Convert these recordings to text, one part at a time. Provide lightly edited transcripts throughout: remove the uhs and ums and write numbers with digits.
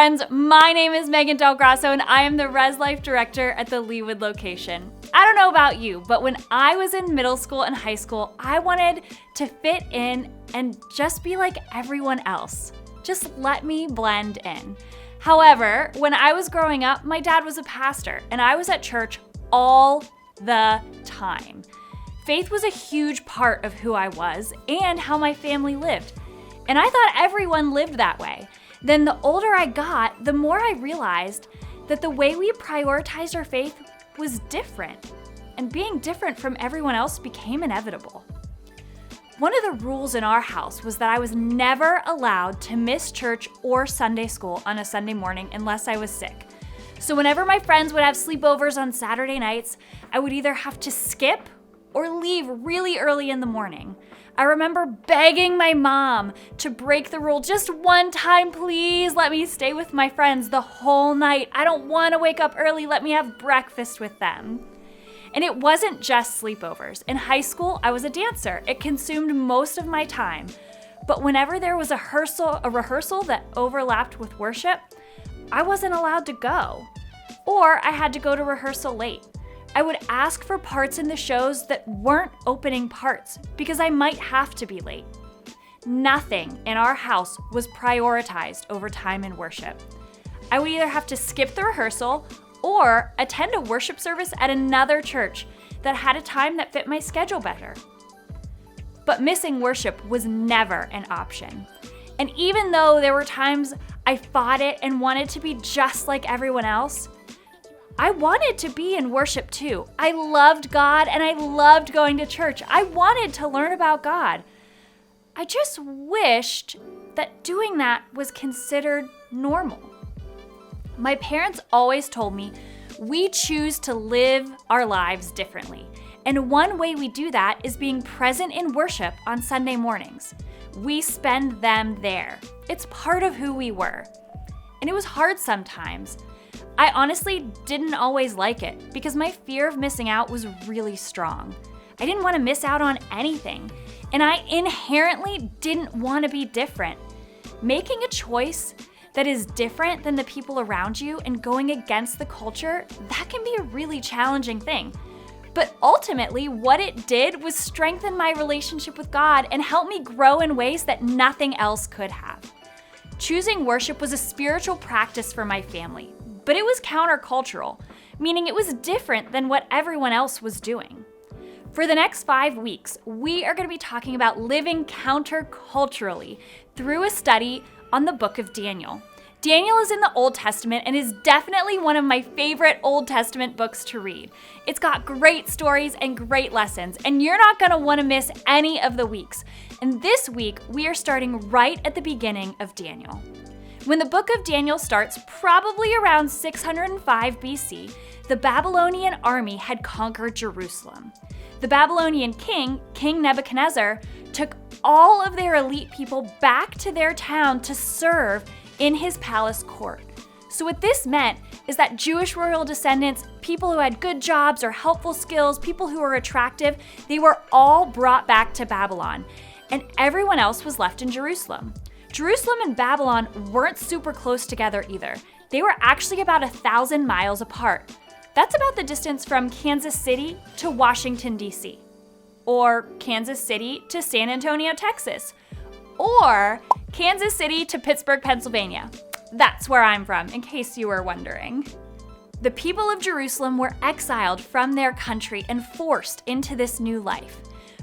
friends. My name is Megan Delgrosso, and I am the Rezlife director at the Leawood location. I don't know about you, but when I was in middle school and high school, I wanted to fit in and just be like everyone else. Just let me blend in. However, when I was growing up, my dad was a pastor, and I was at church all the time. Faith was a huge part of who I was and how my family lived. And I thought everyone lived that way. Then the older I got, the more I realized that the way we prioritized our faith was different. And being different from everyone else became inevitable. One of the rules in our house was that I was never allowed to miss church or Sunday school on a Sunday morning unless I was sick. So whenever my friends would have sleepovers on Saturday nights, I would either have to skip or leave really early in the morning. I remember begging my mom to break the rule just one time, please let me stay with my friends the whole night. I don't want to wake up early, let me have breakfast with them. And it wasn't just sleepovers. In high school, I was a dancer. It consumed most of my time. But whenever there was a rehearsal that overlapped with worship, I wasn't allowed to go. Or I had to go to rehearsal late. I would ask for parts in the shows that weren't opening parts because I might have to be late. Nothing in our house was prioritized over time in worship. I would either have to skip the rehearsal or attend a worship service at another church that had a time that fit my schedule better. But missing worship was never an option. And even though there were times I fought it and wanted to be just like everyone else, I wanted to be in worship too. I loved God and I loved going to church. I wanted to learn about God. I just wished that doing that was considered normal. My parents always told me we choose to live our lives differently. And one way we do that is being present in worship on Sunday mornings. We spend them there. It's part of who we were. And it was hard sometimes. I honestly didn't always like it because my fear of missing out was really strong. I didn't want to miss out on anything, and I inherently didn't want to be different. Making a choice that is different than the people around you and going against the culture, that can be a really challenging thing. But ultimately, what it did was strengthen my relationship with God and help me grow in ways that nothing else could have. Choosing worship was a spiritual practice for my family. But it was countercultural, meaning it was different than what everyone else was doing. For the next 5 weeks, we are going to be talking about living counterculturally through a study on the book of Daniel. Daniel is in the Old Testament and is definitely one of my favorite Old Testament books to read. It's got great stories and great lessons, and you're not going to want to miss any of the weeks. And this week, we are starting right at the beginning of Daniel. When the book of Daniel starts, probably around 605 BC, the Babylonian army had conquered Jerusalem. The Babylonian king, King Nebuchadnezzar, took all of their elite people back to their town to serve in his palace court. So what this meant is that Jewish royal descendants, people who had good jobs or helpful skills, people who were attractive, they were all brought back to Babylon, and everyone else was left in Jerusalem. Jerusalem and Babylon weren't super close together either. They were actually about 1,000 miles apart. That's about the distance from Kansas City to Washington, D.C., or Kansas City to San Antonio, Texas, or Kansas City to Pittsburgh, Pennsylvania. That's where I'm from, in case you were wondering. The people of Jerusalem were exiled from their country and forced into this new life.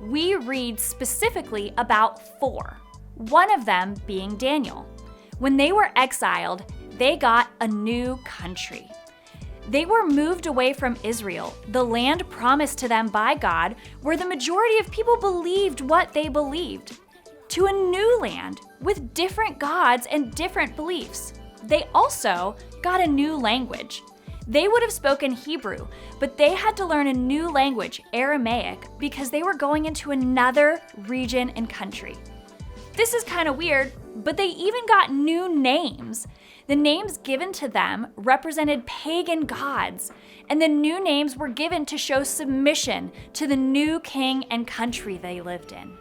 We read specifically about 4. One of them being Daniel. When they were exiled, they got a new country. They were moved away from Israel, the land promised to them by God, where the majority of people believed what they believed, to a new land with different gods and different beliefs. They also got a new language. They would have spoken Hebrew, but they had to learn a new language, Aramaic, because they were going into another region and country. This is kind of weird, but they even got new names. The names given to them represented pagan gods, and the new names were given to show submission to the new king and country they lived in.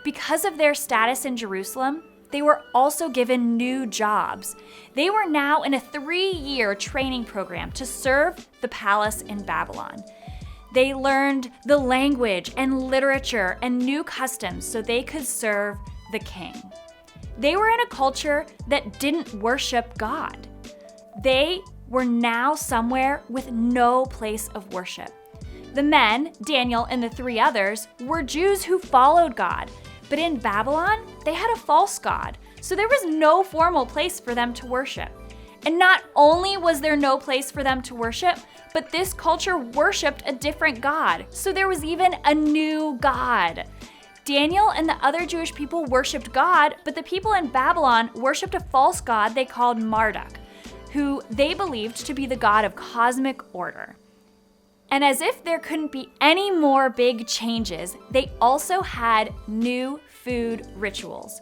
Because of their status in Jerusalem, they were also given new jobs. They were now in a 3-year training program to serve the palace in Babylon. They learned the language and literature and new customs so they could serve the king. They were in a culture that didn't worship God. They were now somewhere with no place of worship. The men, Daniel and the 3 others, were Jews who followed God. But in Babylon, they had a false god, so there was no formal place for them to worship. And not only was there no place for them to worship, but this culture worshiped a different god, so there was even a new god. Daniel and the other Jewish people worshiped God, but the people in Babylon worshiped a false god they called Marduk, who they believed to be the god of cosmic order. And as if there couldn't be any more big changes, they also had new food rituals.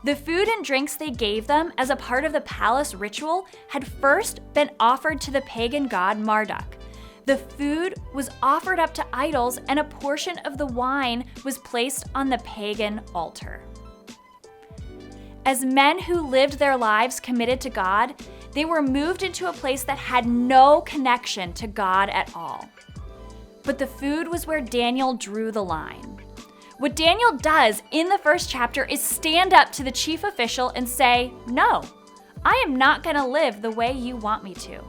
The food and drinks they gave them as a part of the palace ritual had first been offered to the pagan god Marduk. The food was offered up to idols, and a portion of the wine was placed on the pagan altar. As men who lived their lives committed to God, they were moved into a place that had no connection to God at all. But the food was where Daniel drew the line. What Daniel does in the first chapter is stand up to the chief official and say, "No, I am not going to live the way you want me to."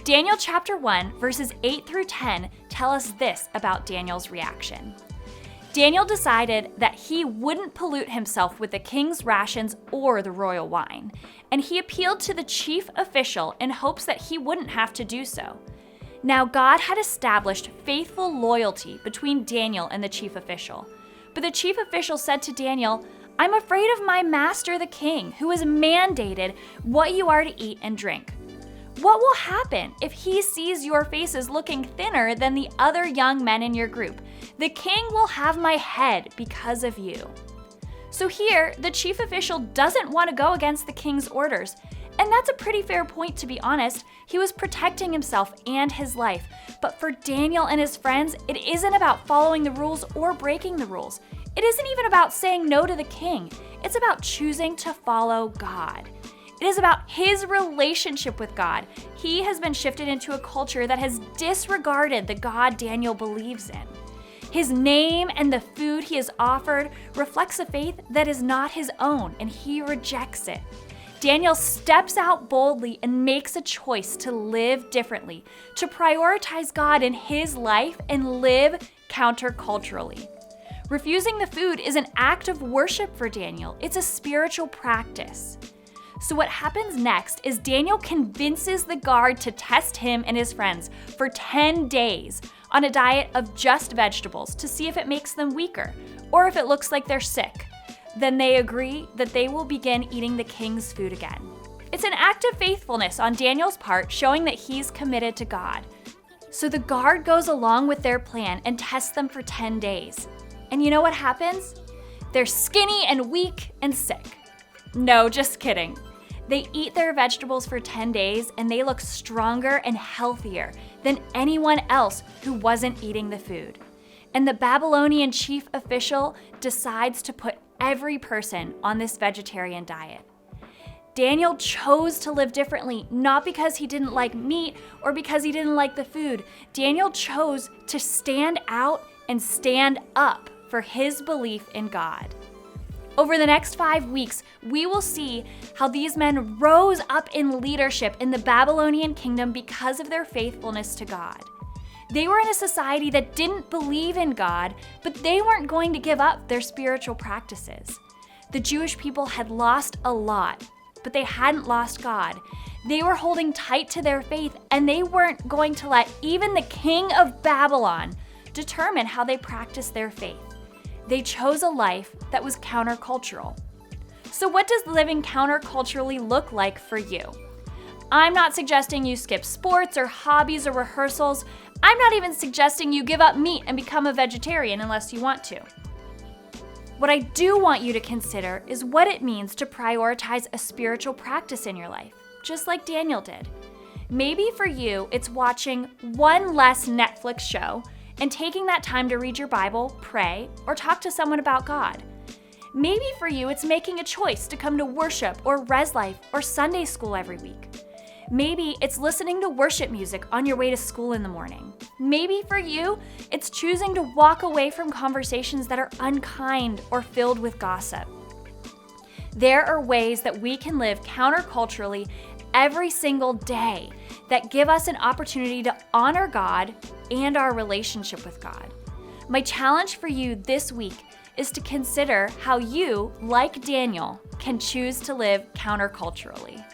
Daniel chapter 1, verses 8 through 10 tell us this about Daniel's reaction. Daniel decided that he wouldn't pollute himself with the king's rations or the royal wine, and he appealed to the chief official in hopes that he wouldn't have to do so. Now, God had established faithful loyalty between Daniel and the chief official. But the chief official said to Daniel, "I'm afraid of my master the king, who has mandated what you are to eat and drink. What will happen if he sees your faces looking thinner than the other young men in your group? The king will have my head because of you." So here, the chief official doesn't want to go against the king's orders. And that's a pretty fair point, to be honest. He was protecting himself and his life. But for Daniel and his friends, it isn't about following the rules or breaking the rules. It isn't even about saying no to the king. It's about choosing to follow God. It is about his relationship with God. He has been shifted into a culture that has disregarded the God Daniel believes in. His name and the food he is offered reflects a faith that is not his own, and he rejects it. Daniel steps out boldly and makes a choice to live differently, to prioritize God in his life and live counterculturally. Refusing the food is an act of worship for Daniel. It's a spiritual practice. So what happens next is Daniel convinces the guard to test him and his friends for 10 days on a diet of just vegetables to see if it makes them weaker or if it looks like they're sick. Then they agree that they will begin eating the king's food again. It's an act of faithfulness on Daniel's part, showing that he's committed to God. So the guard goes along with their plan and tests them for 10 days. And you know what happens? They're skinny and weak and sick. No, just kidding. They eat their vegetables for 10 days and they look stronger and healthier than anyone else who wasn't eating the food. And the Babylonian chief official decides to put every person on this vegetarian diet. Daniel chose to live differently, not because he didn't like meat or because he didn't like the food. Daniel chose to stand out and stand up for his belief in God. Over the next 5 weeks, we will see how these men rose up in leadership in the Babylonian kingdom because of their faithfulness to God. They were in a society that didn't believe in God, but they weren't going to give up their spiritual practices. The Jewish people had lost a lot, but they hadn't lost God. They were holding tight to their faith, and they weren't going to let even the king of Babylon determine how they practiced their faith. They chose a life that was countercultural. So what does living counterculturally look like for you? I'm not suggesting you skip sports or hobbies or rehearsals. I'm not even suggesting you give up meat and become a vegetarian unless you want to. What I do want you to consider is what it means to prioritize a spiritual practice in your life, just like Daniel did. Maybe for you, it's watching one less Netflix show and taking that time to read your Bible, pray, or talk to someone about God. Maybe for you, it's making a choice to come to worship or Rezlife or Sunday school every week. Maybe it's listening to worship music on your way to school in the morning. Maybe for you, it's choosing to walk away from conversations that are unkind or filled with gossip. There are ways that we can live counterculturally every single day that give us an opportunity to honor God and our relationship with God. My challenge for you this week is to consider how you, like Daniel, can choose to live counterculturally.